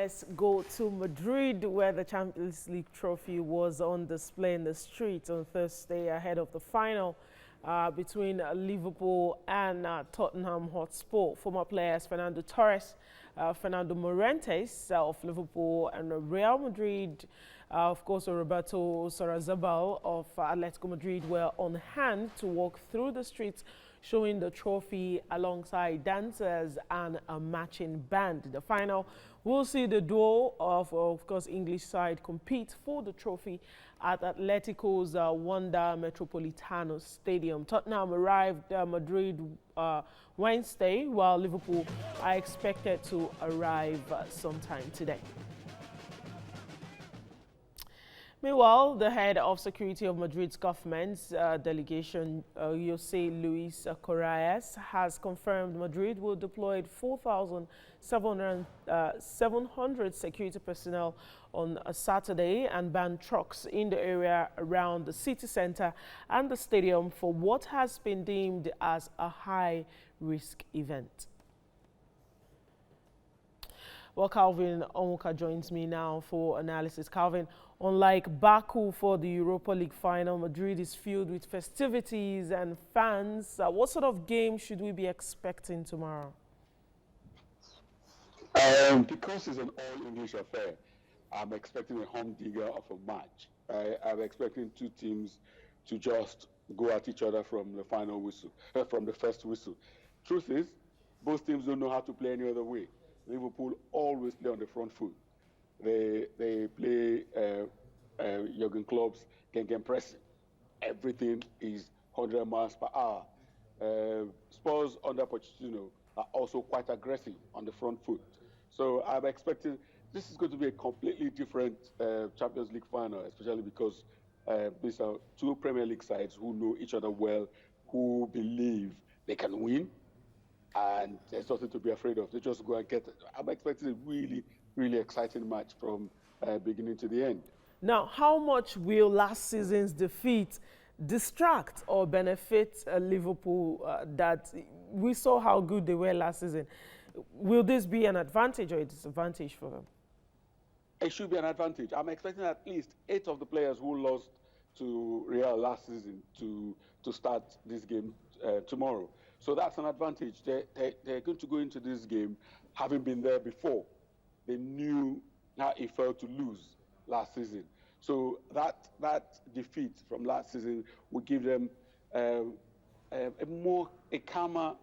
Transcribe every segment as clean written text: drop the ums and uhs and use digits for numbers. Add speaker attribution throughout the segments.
Speaker 1: let's go to Madrid, where the Champions League trophy was on display in the streets on Thursday ahead of the final between Liverpool and Tottenham Hotspur. Former players Fernando Torres, Fernando Morientes of Liverpool, and Real Madrid, of course, Roberto Sorazabal of Atletico Madrid were on hand to walk through the streets showing the trophy alongside dancers and a matching band. The final will see the duo of course, English side compete for the trophy at Atletico's Wanda Metropolitano Stadium. Tottenham arrived Madrid Wednesday, while Liverpool are expected to arrive sometime today. Meanwhile, the head of security of Madrid's government's delegation, Jose Luis Corrales, has confirmed Madrid will deploy 4,700 security personnel on a Saturday and ban trucks in the area around the city center and the stadium for what has been deemed as a high-risk event. Well, Calvin Onwuka joins me now for analysis. Calvin, unlike Baku for the Europa League final, Madrid is filled with festivities and fans. What sort of game should we be expecting tomorrow?
Speaker 2: Because it's an all-English affair, I'm expecting a humdinger of a match. I'm expecting two teams to just go at each other from the final whistle, from the first whistle. Truth is, both teams don't know how to play any other way. Liverpool always play on the front foot. They play Jurgen Klopp's Gegen pressing. Everything is 100 miles per hour. Spurs under Pochettino are also quite aggressive on the front foot. So I'm expecting this is going to be a completely different Champions League final, especially because these are two Premier League sides who know each other well, who believe they can win, and there's nothing to be afraid of. They just go and get it. I'm expecting a really, really exciting match from beginning to the end.
Speaker 1: Now, how much will last season's defeat distract or benefit Liverpool that we saw how good they were last season? Will this be an advantage or a disadvantage for them?
Speaker 2: It should be an advantage. I'm expecting at least 8 of the players who lost to Real last season to start this game tomorrow. So that's an advantage. They're going to go into this game having been there before. They knew how it felt to lose last season. So that defeat from last season will give them a calmer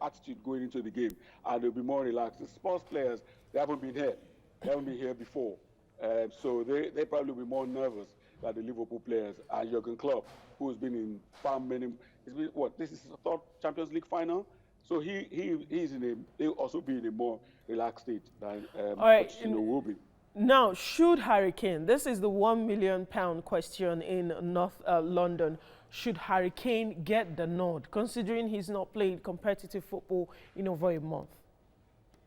Speaker 2: attitude going into the game, and they'll be more relaxed. The Spurs players, they haven't been here. They haven't been here before. So they probably will be more nervous than the Liverpool players. And Jurgen Klopp, who's been in far many, this is his 3rd Champions League final? So he'll also be in a more relaxed state than Pochettino will be.
Speaker 1: Now, should Harry Kane, this is the £1 million question in North London, should Harry Kane get the nod, considering he's not played competitive football in over a month?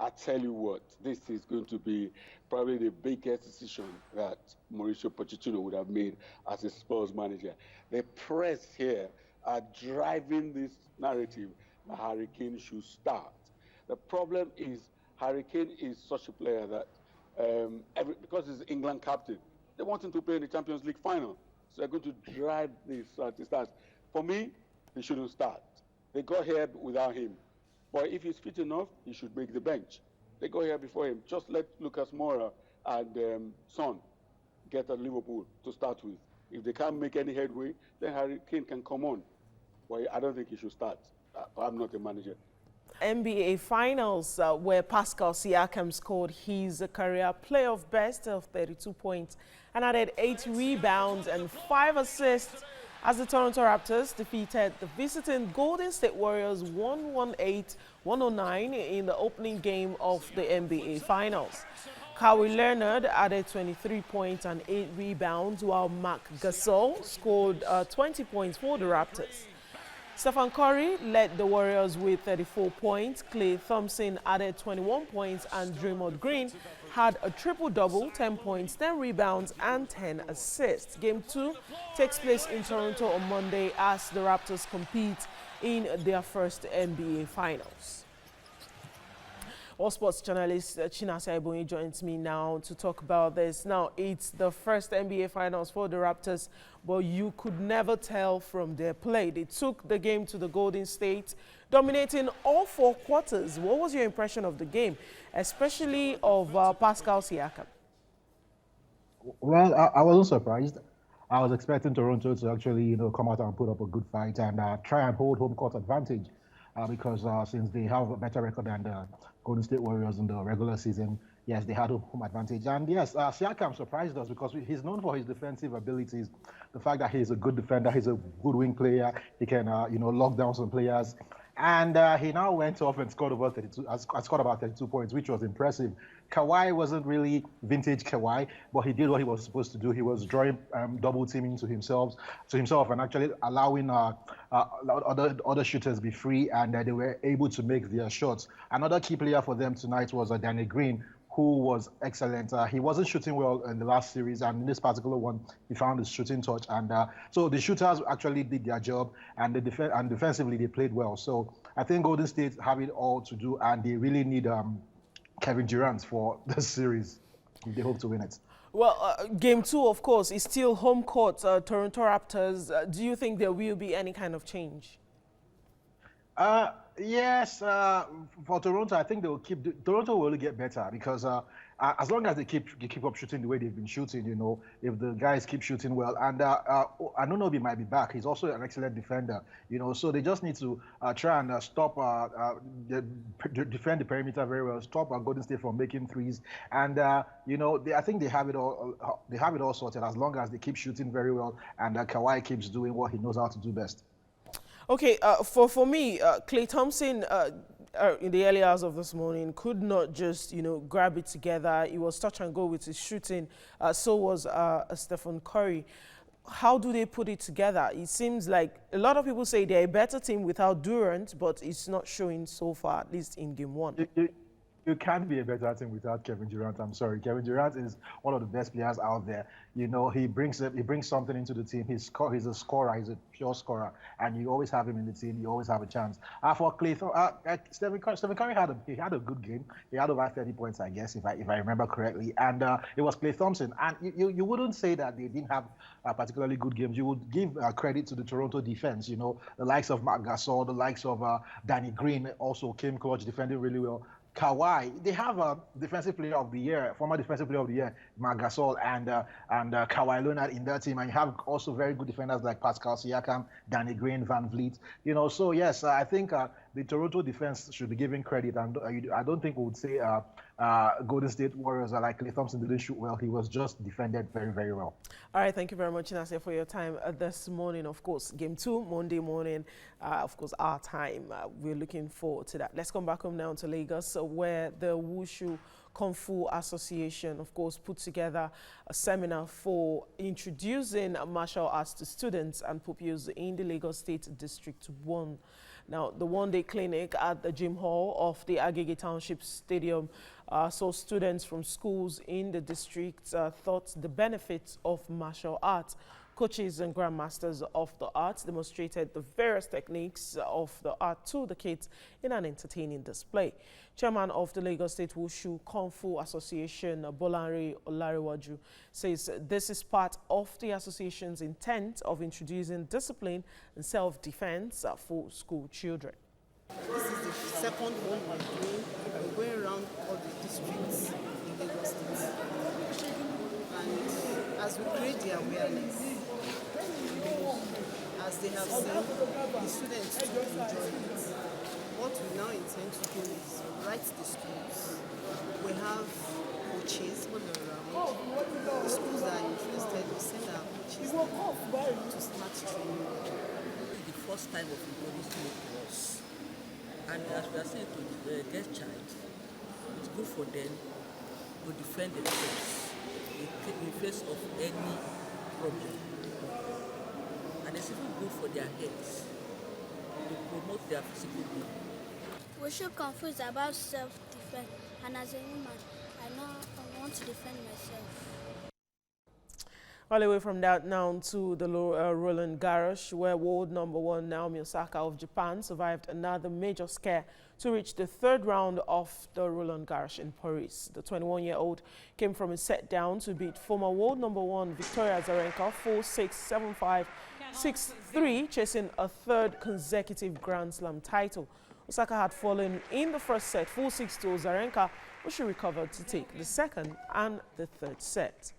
Speaker 2: I tell you what, this is going to be probably the biggest decision that Mauricio Pochettino would have made as a Spurs manager. The press here are driving this narrative that Harry Kane should start. The problem is Harry Kane is such a player that because he's England captain, they want him to play in the Champions League final. So they're going to drive this to start. For me, he shouldn't start. They got here without him. But if he's fit enough, he should make the bench. They got here before him. Just let Lucas Moura and Son get at Liverpool to start with. If they can't make any headway, then Harry Kane can come on. But I don't think he should start. I'm not a manager.
Speaker 1: NBA Finals, where Pascal Siakam scored his career playoff best of 32 points and added 8 rebounds and 5 assists as the Toronto Raptors defeated the visiting Golden State Warriors 118-109 in the opening game of the NBA Finals. Kawhi Leonard added 23 points and 8 rebounds, while Marc Gasol scored 20 points for the Raptors. Stephen Curry led the Warriors with 34 points. Klay Thompson added 21 points, and Draymond Green had a triple-double, 10 points, 10 rebounds, and 10 assists. Game 2 takes place in Toronto on Monday as the Raptors compete in their first NBA Finals. All sports journalist Chinasa Ebonyi joins me now to talk about this. Now, it's the first NBA Finals for the Raptors, but you could never tell from their play. They took the game to the Golden State, dominating all 4 quarters. What was your impression of the game, especially of Pascal Siakam?
Speaker 3: Well, I wasn't surprised. I was expecting Toronto to actually, come out and put up a good fight and try and hold home court advantage, because since they have a better record than the Golden State Warriors in the regular season, yes, they had a home advantage. And yes, Siakam surprised us because he's known for his defensive abilities. The fact that he's a good defender, he's a good wing player, he can, lock down some players. And he now went off and scored over 32. Scored about 32 points, which was impressive. Kawhi wasn't really vintage Kawhi, but he did what he was supposed to do. He was drawing double teaming to himself, and actually allowing other shooters be free, and they were able to make their shots. Another key player for them tonight was Danny Green, who was excellent. He wasn't shooting well in the last series, and in this particular one, he found his shooting touch. And so the shooters actually did their job, and defensively they played well. So I think Golden State have it all to do, and they really need Kevin Durant for this series if they hope to win it.
Speaker 1: Well, game 2, of course, is still home court, Toronto Raptors. Do you think there will be any kind of change?
Speaker 3: Yes, for Toronto, I think Toronto will only get better because as long as they keep up shooting the way they've been shooting, if the guys keep shooting well, and Anunoby might be back. He's also an excellent defender, so they just need to try and stop defend the perimeter very well, stop Golden State from making threes, and I think they have it all. They have it all sorted as long as they keep shooting very well, and Kawhi keeps doing what he knows how to do best.
Speaker 1: Okay, for me, Klay Thompson in the early hours of this morning could not just, grab it together. He was touch and go with his shooting. So was Stephen Curry. How do they put it together? It seems like a lot of people say they're a better team without Durant, but it's not showing so far, at least in game 1.
Speaker 3: You can't be a better team without Kevin Durant. I'm sorry. Kevin Durant is one of the best players out there. He brings something into the team. He's a scorer. He's a pure scorer, and you always have him in the team. You always have a chance. For Klay, Stephen Curry had a good game. He had over 30 points, I guess, if I remember correctly. And it was Klay Thompson. And you wouldn't say that they didn't have particularly good games. You would give credit to the Toronto defense. The likes of Marc Gasol, the likes of Danny Green also came clutch, defending really well. Kawhi, they have a defensive player of the year, former defensive player of the year, Marc Gasol, and Kawhi Leonard in that team. And you have also very good defenders like Pascal Siakam, Danny Green, Van Vliet. So yes, I think the Toronto defense should be given credit. And I don't think we would say Golden State Warriors are like Klay Thompson didn't shoot well. He was just defended very, very well.
Speaker 1: All right, thank you very much, Inase, for your time this morning. Of course, game 2, Monday morning, of course, our time. We're looking forward to that. Let's come back home now to Lagos, where the Wushu Kung Fu Association, of course, put together a seminar for introducing martial arts to students and pupils in the Lagos State District 1. Now, the one-day clinic at the gym hall of the Agege Township Stadium saw students from schools in the district thought the benefits of martial arts. Coaches and grandmasters of the arts demonstrated the various techniques of the art to the kids in an entertaining display. Chairman of the Lagos State Wushu Kung Fu Association, Bolanre Olariwaju, says this is part of the association's intent of introducing discipline and self-defense for school children.
Speaker 4: This is the second one we're doing. We're going around all the districts in Lagos State. And as we create the awareness, as they have seen, the students to enjoy it. What we now intend to do is write the schools. We have coaches all around. The schools that are interested, we send our coaches to start training.
Speaker 5: The first time of everybody's doing to us. And as we are saying to their child, it's good for them to defend themselves in face of any problem. And it's even good for their heads to promote their physical being.
Speaker 6: Wushu Kung Fu is about self-defense, and as a woman, I want to defend myself.
Speaker 1: All the way from that now to the Roland Garros, where world number 1 Naomi Osaka of Japan survived another major scare to reach the third round of the Roland Garros in Paris. The 21-year-old came from a set down to beat former world number 1 Victoria Azarenka 4-6, 7-5, 6-3, chasing a third consecutive Grand Slam title. Osaka had fallen in the first set 4-6 to Azarenka, but she recovered to take the second and the third set.